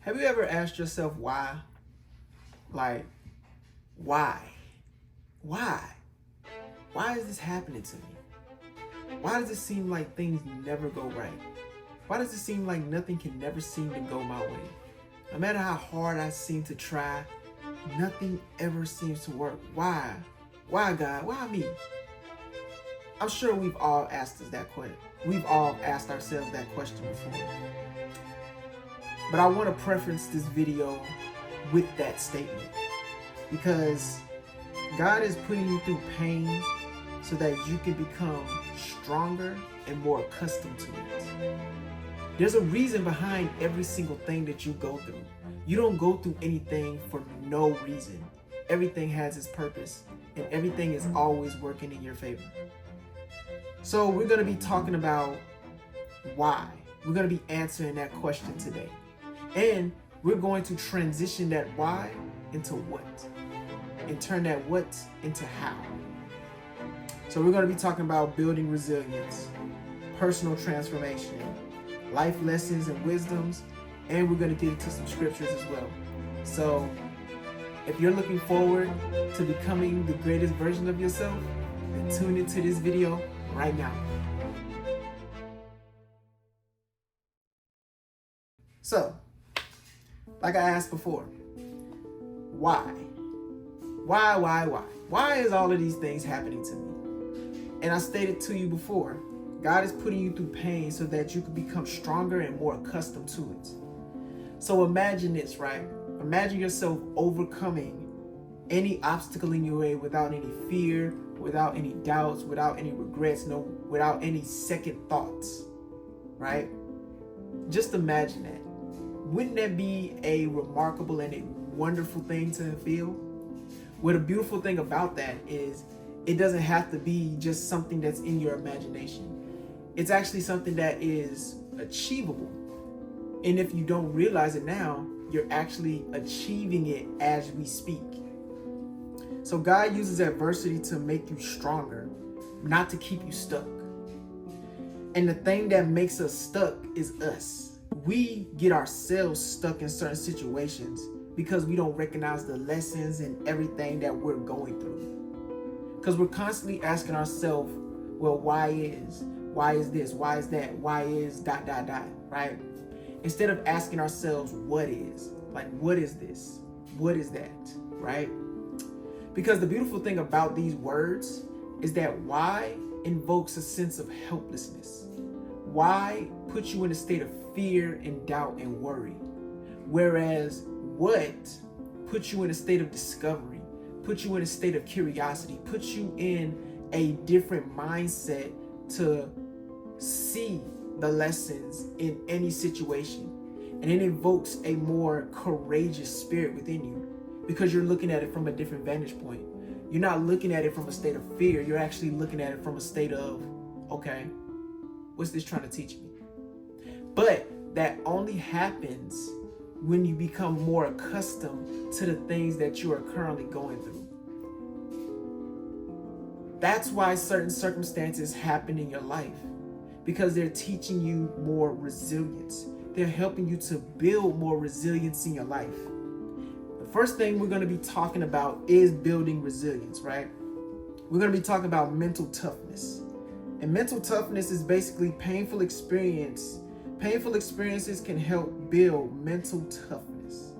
Have you ever asked yourself why? Like, why? Why? Why is this happening to me? Why does it seem like things never go right? Why does it seem like nothing can never seem to go my way? No matter how hard I seem to try, nothing ever seems to work. Why? Why, God? Why me? I'm sure we've all asked us that question. We've all asked ourselves that question before. But I want to preference this video with that statement, because God is putting you through pain so that you can become stronger and more accustomed to it. There's a reason behind every single thing that you go through. You don't go through anything for no reason. Everything has its purpose, and everything is always working in your favor. So we're going to be talking about why. We're going to be answering that question today. And we're going to transition that why into what, and turn that what into how. So we're going to be talking about building resilience, personal transformation, life lessons and wisdoms, and we're going to get into some scriptures as well. So if you're looking forward to becoming the greatest version of yourself, then tune into this video right now. So, like I asked before, why? Why is all of these things happening to me? And I stated to you before, God is putting you through pain so that you can become stronger and more accustomed to it. So imagine this, right? Imagine yourself overcoming any obstacle in your way without any fear, without any doubts, without any regrets, without any second thoughts, right? Just imagine that. Wouldn't that be a remarkable and a wonderful thing to feel? Well, the beautiful thing about that is it doesn't have to be just something that's in your imagination. It's actually something that is achievable. And if you don't realize it now, you're actually achieving it as we speak. So God uses adversity to make you stronger, not to keep you stuck. And the thing that makes us stuck is us. We get ourselves stuck in certain situations because we don't recognize the lessons and everything that we're going through. Because we're constantly asking ourselves, well, why is this? Why is that? Why is ... right? Instead of asking ourselves, what is? Like, what is this? What is that? Right? Because the beautiful thing about these words is that why invokes a sense of helplessness. Why puts you in a state of fear and doubt and worry. Whereas what puts you in a state of discovery, puts you in a state of curiosity, puts you in a different mindset to see the lessons in any situation. And it invokes a more courageous spirit within you because you're looking at it from a different vantage point. You're not looking at it from a state of fear. You're actually looking at it from a state of, okay, what's this trying to teach me? But that only happens when you become more accustomed to the things that you are currently going through. That's why certain circumstances happen in your life, because they're teaching you more resilience. They're helping you to build more resilience in your life. The first thing we're going to be talking about is building resilience, right? We're going to be talking about mental toughness. And mental toughness is basically painful experience. Painful experiences can help build mental toughness.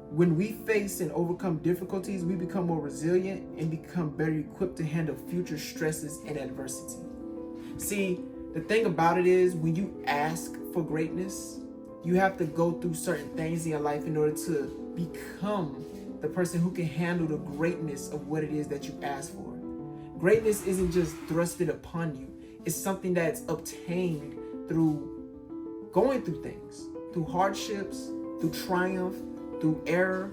When we face and overcome difficulties, we become more resilient and become better equipped to handle future stresses and adversity. See, the thing about it is when you ask for greatness, you have to go through certain things in your life in order to become the person who can handle the greatness of what it is that you ask for. Greatness isn't just thrusted upon you. It's something that's obtained through going through things, through hardships, through triumph, through error,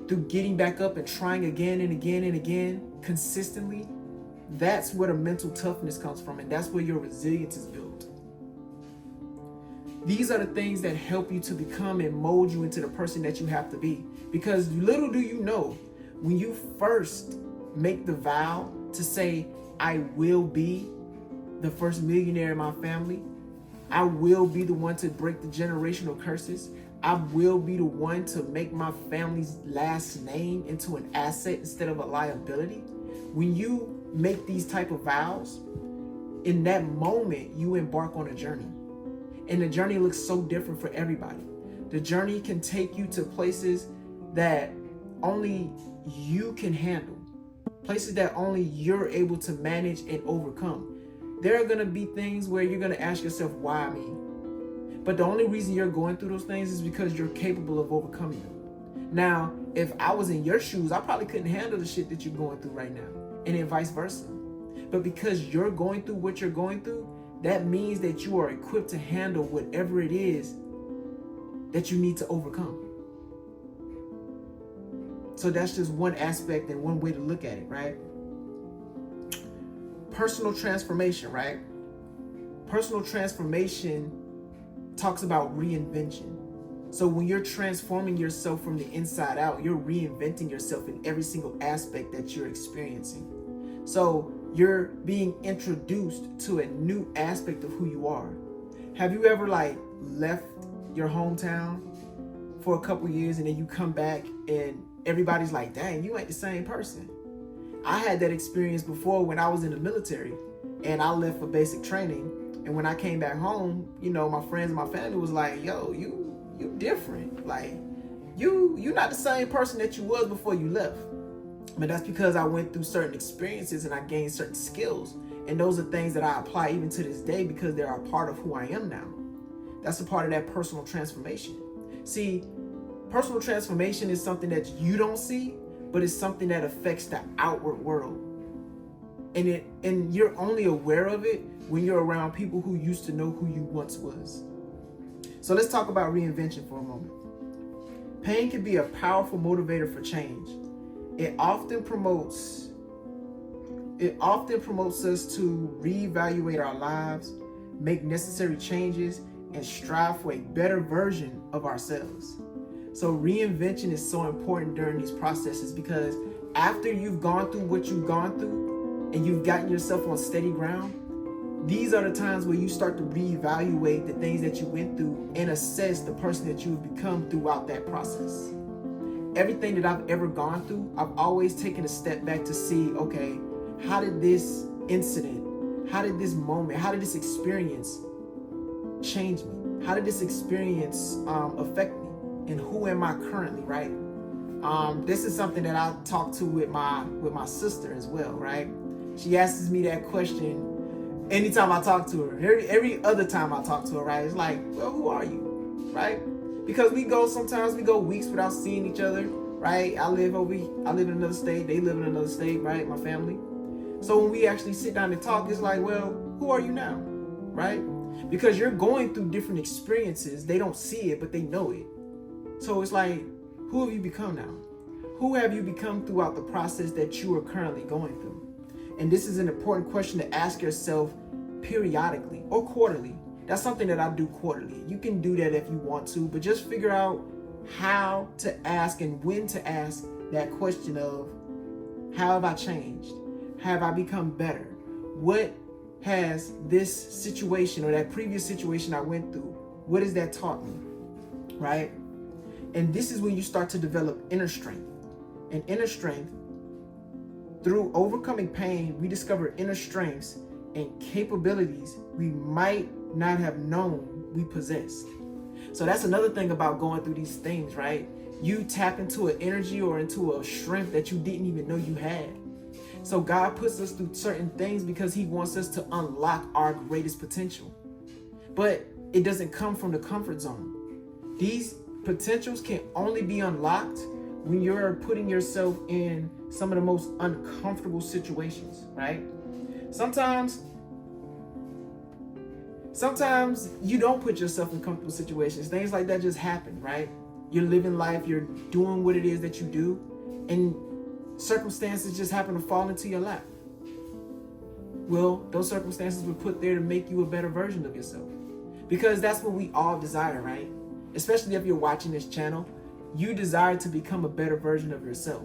through getting back up and trying again and again and again consistently. That's where the mental toughness comes from, and that's where your resilience is built. These are the things that help you to become and mold you into the person that you have to be. Because little do you know, when you first make the vow to say, I will be the first millionaire in my family, I will be the one to break the generational curses. I will be the one to make my family's last name into an asset instead of a liability. When you make these type of vows, in that moment, you embark on a journey. And the journey looks so different for everybody. The journey can take you to places that only you can handle, places that only you're able to manage and overcome. There are going to be things where you're going to ask yourself, why me? But the only reason you're going through those things is because you're capable of overcoming them. Now, if I was in your shoes, I probably couldn't handle the shit that you're going through right now, and then vice versa. But because you're going through what you're going through, that means that you are equipped to handle whatever it is that you need to overcome. So that's just one aspect and one way to look at it, right? Personal transformation, right? Personal transformation talks about reinvention. So when you're transforming yourself from the inside out, you're reinventing yourself in every single aspect that you're experiencing. So you're being introduced to a new aspect of who you are. Have you ever left your hometown for a couple years and then you come back and everybody's like, dang, you ain't the same person? I had that experience before when I was in the military and I left for basic training. And when I came back home, my friends and my family was like, yo, you different. Like, you're not the same person that you was before you left. But that's because I went through certain experiences and I gained certain skills. And those are things that I apply even to this day because they're a part of who I am now. That's a part of that personal transformation. See, personal transformation is something that you don't see, but it's something that affects the outward world. And you're only aware of it when you're around people who used to know who you once was. So let's talk about reinvention for a moment. Pain can be a powerful motivator for change. It often promotes us to reevaluate our lives, make necessary changes, and strive for a better version of ourselves. So reinvention is so important during these processes because after you've gone through what you've gone through and you've gotten yourself on steady ground, these are the times where you start to reevaluate the things that you went through and assess the person that you've become throughout that process. Everything that I've ever gone through, I've always taken a step back to see, okay, how did this incident, how did this moment, how did this experience change me? How did this experience affect me? And who am I currently, right? This is something that I talk to with my sister as well, right? She asks me that question anytime I talk to her. Every other time I talk to her, right? It's like, well, who are you, right? Because sometimes we go weeks without seeing each other, right? I live in another state, they live in another state, right? My family. So when we actually sit down and talk, it's like, well, who are you now, right? Because you're going through different experiences. They don't see it, but they know it. So it's like, who have you become now? Who have you become throughout the process that you are currently going through? And this is an important question to ask yourself periodically or quarterly. That's something that I do quarterly. You can do that if you want to, but just figure out how to ask and when to ask that question of, how have I changed? Have I become better? What has this situation or that previous situation I went through, what has that taught me, right? And this is when you start to develop inner strength. And inner strength, through overcoming pain, we discover inner strengths and capabilities we might not have known we possessed. So that's another thing about going through these things, right? You tap into an energy or into a strength that you didn't even know you had. So God puts us through certain things because he wants us to unlock our greatest potential. But it doesn't come from the comfort zone. These potentials can only be unlocked when you're putting yourself in some of the most uncomfortable situations, right? Sometimes you don't put yourself in comfortable situations. Things like that just happen, right? You're living life, you're doing what it is that you do, and circumstances just happen to fall into your lap. Well, those circumstances were put there to make you a better version of yourself. Because that's what we all desire, right? Especially if you're watching this channel, you desire to become a better version of yourself.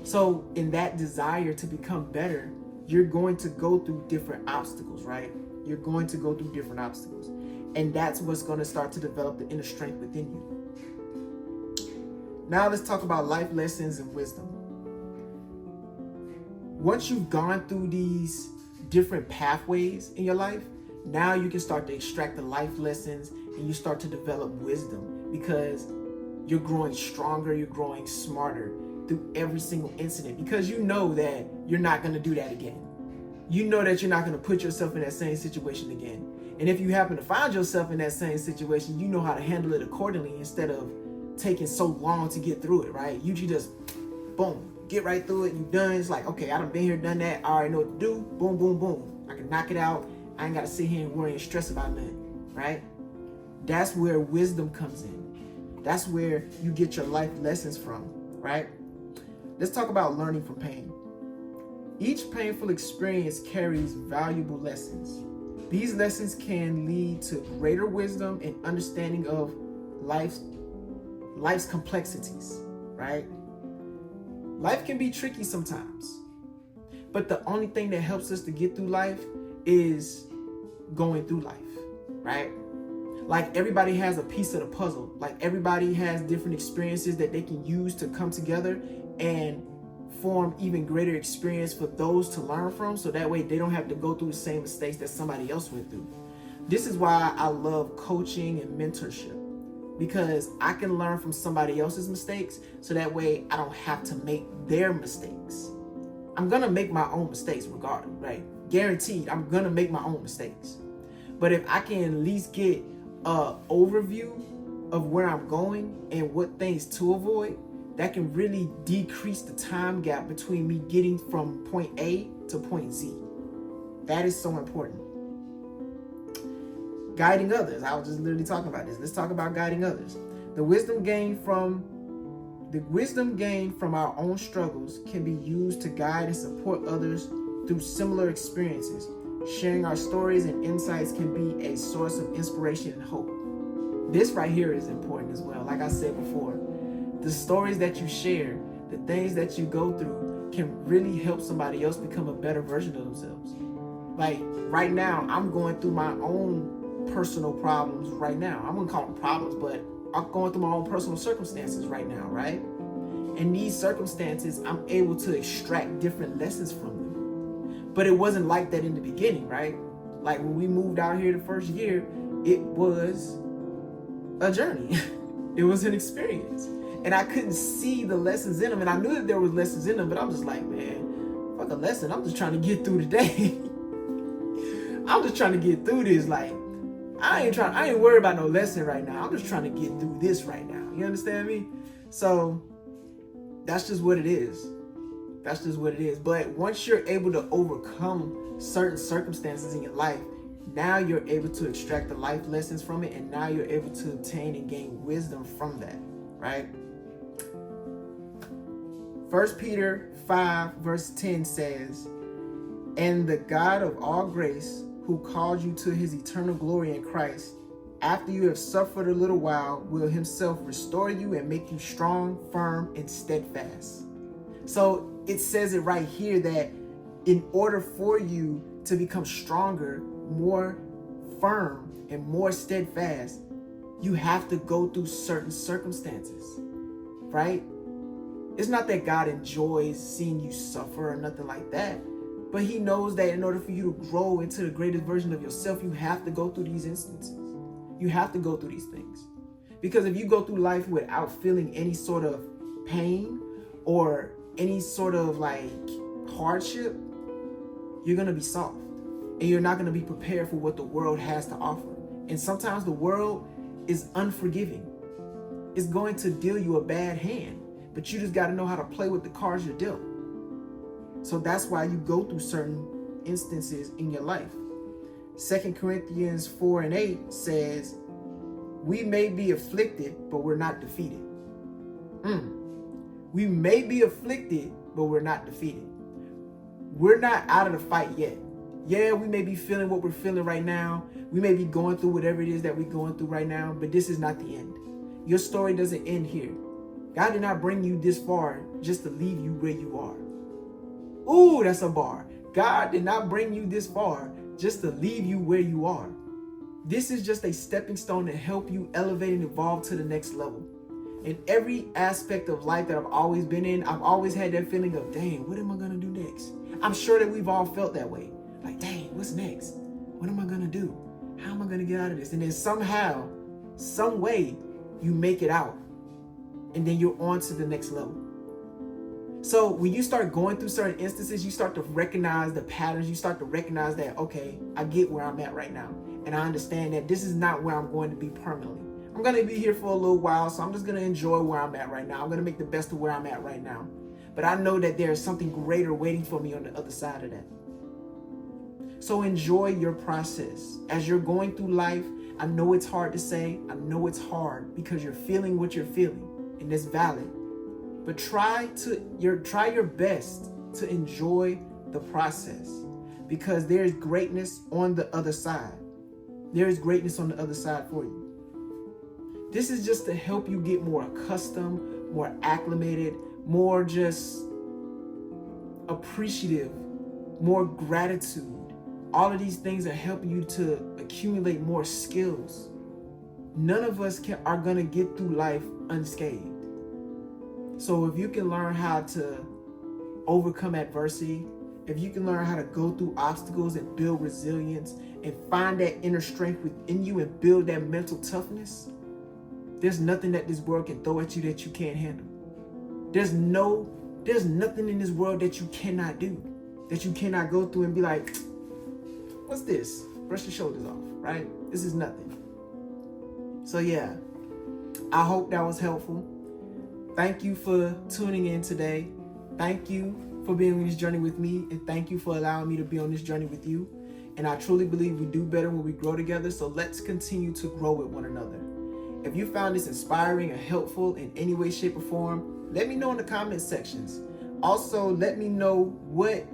So in that desire to become better, you're going to go through different obstacles, right? You're going to go through different obstacles. And that's what's going to start to develop the inner strength within you. Now let's talk about life lessons and wisdom. Once you've gone through these different pathways in your life, now you can start to extract the life lessons and you start to develop wisdom, because you're growing stronger, you're growing smarter through every single incident, because you know that you're not going to do that again. You know that you're not going to put yourself in that same situation again. And if you happen to find yourself in that same situation, you know how to handle it accordingly instead of taking so long to get through it, right? You just, boom, get right through it. You done. It's like, okay, I done been here, done that. I already know what to do. Boom, boom, boom. I can knock it out. I ain't got to sit here and worry and stress about nothing, right? That's where wisdom comes in. That's where you get your life lessons from, right? Let's talk about learning from pain. Each painful experience carries valuable lessons. These lessons can lead to greater wisdom and understanding of life's complexities, right? Life can be tricky sometimes, but the only thing that helps us to get through life is going through life, right? Like everybody has a piece of the puzzle. Like everybody has different experiences that they can use to come together and form even greater experience for those to learn from, so that way they don't have to go through the same mistakes that somebody else went through. This is why I love coaching and mentorship, because I can learn from somebody else's mistakes, so that way I don't have to make their mistakes. I'm gonna make my own mistakes regardless, right? Guaranteed, I'm gonna make my own mistakes. But if I can at least get an overview of where I'm going and what things to avoid, that can really decrease the time gap between me getting from point A to point Z. That is so important. Guiding others. I was just literally talking about this. Let's talk about guiding others. The wisdom gained from our own struggles can be used to guide and support others through similar experiences. Sharing our stories and insights can be a source of inspiration and hope. This right here is important as well. Like I said before, the stories that you share, the things that you go through can really help somebody else become a better version of themselves. Like right now, I'm going through my own personal problems right now. I'm gonna call them problems, but I'm going through my own personal circumstances right now, right? And these circumstances, I'm able to extract different lessons from them. But it wasn't like that in the beginning, right? Like when we moved out here the first year, it was a journey. It was an experience. And I couldn't see the lessons in them. And I knew that there was lessons in them, but I'm just like, man, fuck a lesson. I'm just trying to get through the day. I'm just trying to get through this. Like, I ain't worried about no lesson right now. I'm just trying to get through this right now. You understand me? So that's just what it is. That's just what it is. But once you're able to overcome certain circumstances in your life, now you're able to extract the life lessons from it. And now you're able to obtain and gain wisdom from that, right? 1 Peter 5 verse 10 says, "And the God of all grace, who called you to his eternal glory in Christ, after you have suffered a little while, will himself restore you and make you strong, firm, and steadfast." So it says it right here that in order for you to become stronger, more firm, and more steadfast, you have to go through certain circumstances, right? It's not that God enjoys seeing you suffer or nothing like that, but he knows that in order for you to grow into the greatest version of yourself, you have to go through these instances. You have to go through these things. Because if you go through life without feeling any sort of pain or any sort of like hardship, you're going to be soft. And you're not going to be prepared for what the world has to offer. And sometimes the world is unforgiving. It's going to deal you a bad hand. But you just got to know how to play with the cards you're dealt. So that's why you go through certain instances in your life. 2 Corinthians 4 and 8 says, "We may be afflicted, but we're not defeated." We may be afflicted, but we're not defeated. We're not out of the fight yet. Yeah, we may be feeling what we're feeling right now. We may be going through whatever it is that we're going through right now, but this is not the end. Your story doesn't end here. God did not bring you this far just to leave you where you are. Ooh, that's a bar. God did not bring you this far just to leave you where you are. This is just a stepping stone to help you elevate and evolve to the next level. In every aspect of life that I've always been in, I've always had that feeling of, dang, what am I gonna do next? I'm sure that we've all felt that way. Like, dang, what's next? What am I gonna do? How am I gonna get out of this? And then somehow, some way, you make it out. And then you're on to the next level. So when you start going through certain instances, you start to recognize the patterns. You start to recognize that, okay, I get where I'm at right now. And I understand that this is not where I'm going to be permanently. I'm going to be here for a little while, so I'm just going to enjoy where I'm at right now. I'm going to make the best of where I'm at right now. But I know that there is something greater waiting for me on the other side of that. So enjoy your process. As you're going through life, I know it's hard to say. I know it's hard because you're feeling what you're feeling, and that's valid. But try your best to enjoy the process, because there is greatness on the other side. There is greatness on the other side for you. This is just to help you get more accustomed, more acclimated, more just appreciative, more gratitude. All of these things are helping you to accumulate more skills. None of us are going to get through life unscathed. So if you can learn how to overcome adversity, if you can learn how to go through obstacles and build resilience and find that inner strength within you and build that mental toughness, there's nothing that this world can throw at you that you can't handle. There's nothing in this world that you cannot do, that you cannot go through and be like, what's this? Brush your shoulders off, right? This is nothing. So yeah, I hope that was helpful. Thank you for tuning in today. Thank you for being on this journey with me, and thank you for allowing me to be on this journey with you. And I truly believe we do better when we grow together, so let's continue to grow with one another. If you found this inspiring or helpful in any way, shape, or form, let me know in the comment sections. Also, let me know what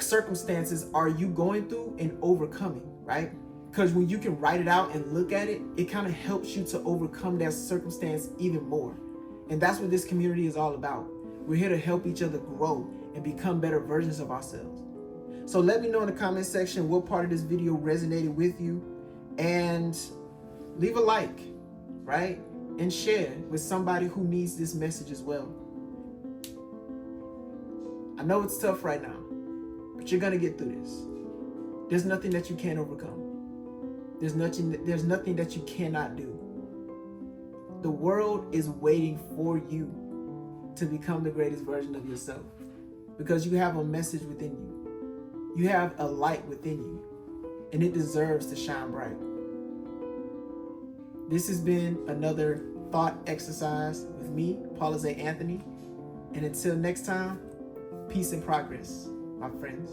circumstances are you going through and overcoming, right? Because when you can write it out and look at it, it kind of helps you to overcome that circumstance even more. And that's what this community is all about. We're here to help each other grow and become better versions of ourselves. So let me know in the comment section what part of this video resonated with you, and leave a like, right? And share with somebody who needs this message as well. I know it's tough right now, but you're gonna get through this. There's nothing that you can't overcome. There's nothing that you cannot do. The world is waiting for you to become the greatest version of yourself, because you have a message within you. You have a light within you, and it deserves to shine bright. This has been another thought exercise with me, Paula Zay Anthony. And until next time, peace and progress, my friends.